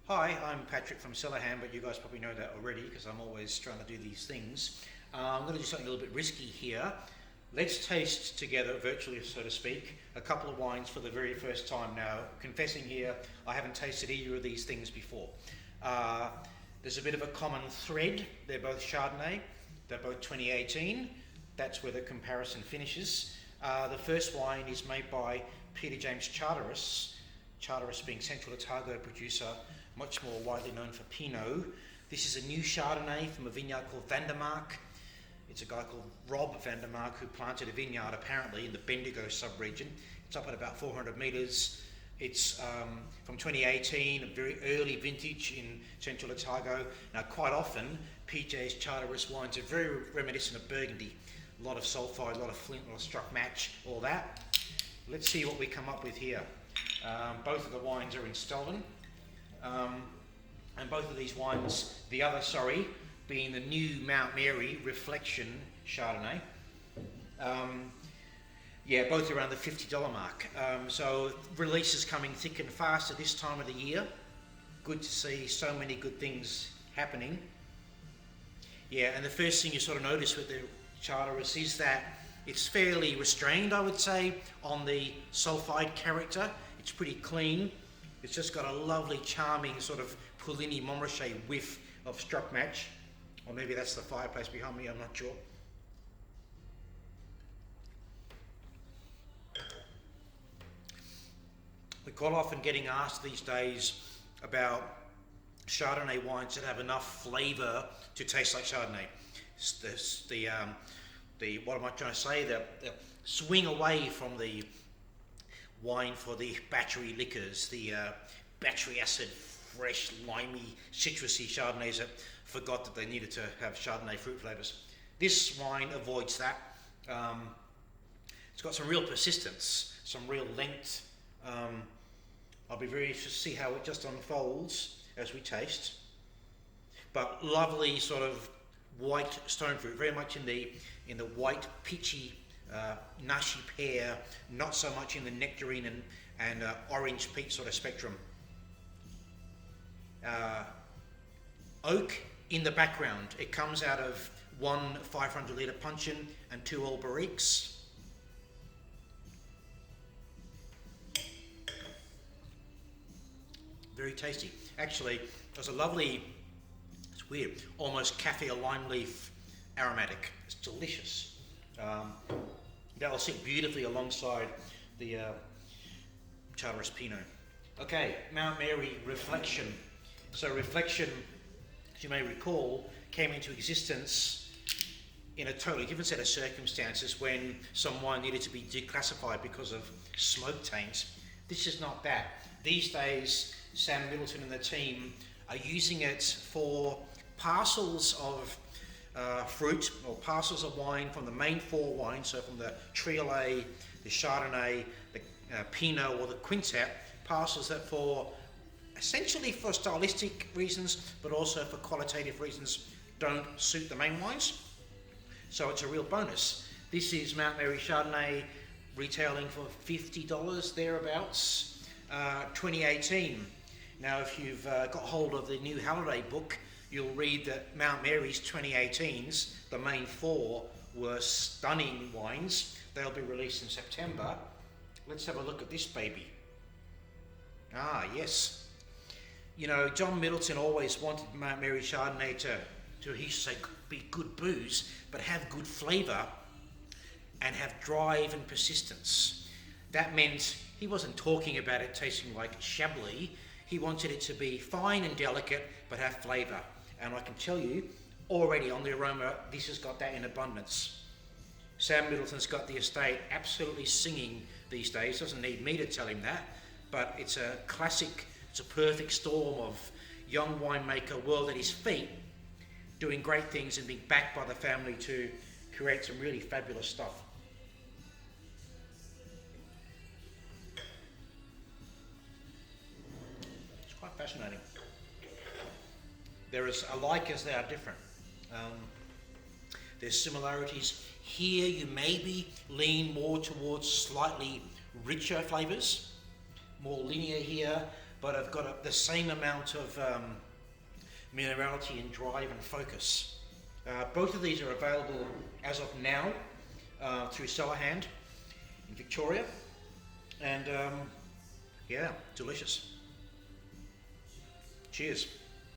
Hi, I'm Patrick from CellarHand, but you guys probably know that already because I'm always trying to do these things. I'm going to do something a little bit risky here. Let's taste together, virtually so to speak, a couple of wines for the very first time now. Confessing here, I haven't tasted either of these things before. There's a bit of a common thread. They're both Chardonnay, they're both 2018. That's where the comparison finishes. The first wine is made by Peter James Charteris. Charteris being Central Otago producer, much more widely known for Pinot. This is a new Chardonnay from a vineyard called Vandermark. It's a guy called Rob Vandermark who planted a vineyard apparently in the Bendigo sub-region. It's up at about 400 metres. It's from 2018, a very early vintage in Central Otago. Now quite often, PJ's Charteris wines are very reminiscent of Burgundy. A lot of sulphide, a lot of flint, a lot of struck match, all that. Let's see what we come up with here. Both of the wines are in Stelvin. And both of these wines, the other, being the new Mount Mary Réflexion Chardonnay. Both around the $50 mark. So releases coming thick and fast at this time of the year. Good to see so many good things happening. Yeah, and the first thing you sort of notice with the Charteris is that it's fairly restrained, I would say, on the sulphide character. It's pretty clean. It's just got a lovely, charming sort of Puligny Montrachet whiff of struck match. Or maybe that's the fireplace behind me, I'm not sure. We're quite often getting asked these days about Chardonnay wines that have enough flavour to taste like Chardonnay. What am I trying to say? The swing away from the wine for the battery liquors, the battery acid, fresh, limey, citrusy Chardonnays that forgot that they needed to have Chardonnay fruit flavours. This wine avoids that. It's got some real persistence, some real length. I'll be very interested to see how it just unfolds as we taste. But lovely sort of white stone fruit, very much in the white peachy nutty pear, not so much in the nectarine and orange peach sort of spectrum. Oak in the background. It comes out of one 500 litre puncheon and two old barriques. Very tasty. Actually, there's a lovely, it's weird, almost kaffir lime leaf aromatic. It's delicious. That'll sit beautifully alongside the Charteris Pinot. Okay, Mount Mary Réflexion. So Réflexion, as you may recall, came into existence in a totally different set of circumstances when some wine needed to be declassified because of smoke taints. This is not that. These days, Sam Middleton and the team are using it for parcels of fruit or parcels of wine from the main four wines, so from the Triolet, the Chardonnay, the Pinot or the Quintet, parcels that essentially for stylistic reasons, but also for qualitative reasons, don't suit the main wines. So it's a real bonus. This is Mount Mary Chardonnay retailing for $50 thereabouts, 2018. Now if you've got hold of the new Halliday book, you'll read that Mount Mary's 2018s, the main four, were stunning wines. They'll be released in September. Let's have a look at this baby. Ah, yes. You know, John Middleton always wanted Mount Mary Chardonnay to he used to say, be good booze, but have good flavour and have drive and persistence. That meant he wasn't talking about it tasting like Chablis. He wanted it to be fine and delicate, but have flavour. And I can tell you, already on the aroma, this has got that in abundance. Sam Middleton's got the estate absolutely singing these days. Doesn't need me to tell him that, but it's a classic, it's a perfect storm of young winemaker, world at his feet, doing great things and being backed by the family to create some really fabulous stuff. It's quite fascinating. They're as alike as they are different. There's similarities. Here you maybe lean more towards slightly richer flavours, more linear here, but have got the same amount of minerality and drive and focus. Both of these are available as of now through CellarHand in Victoria, and yeah, delicious. Cheers.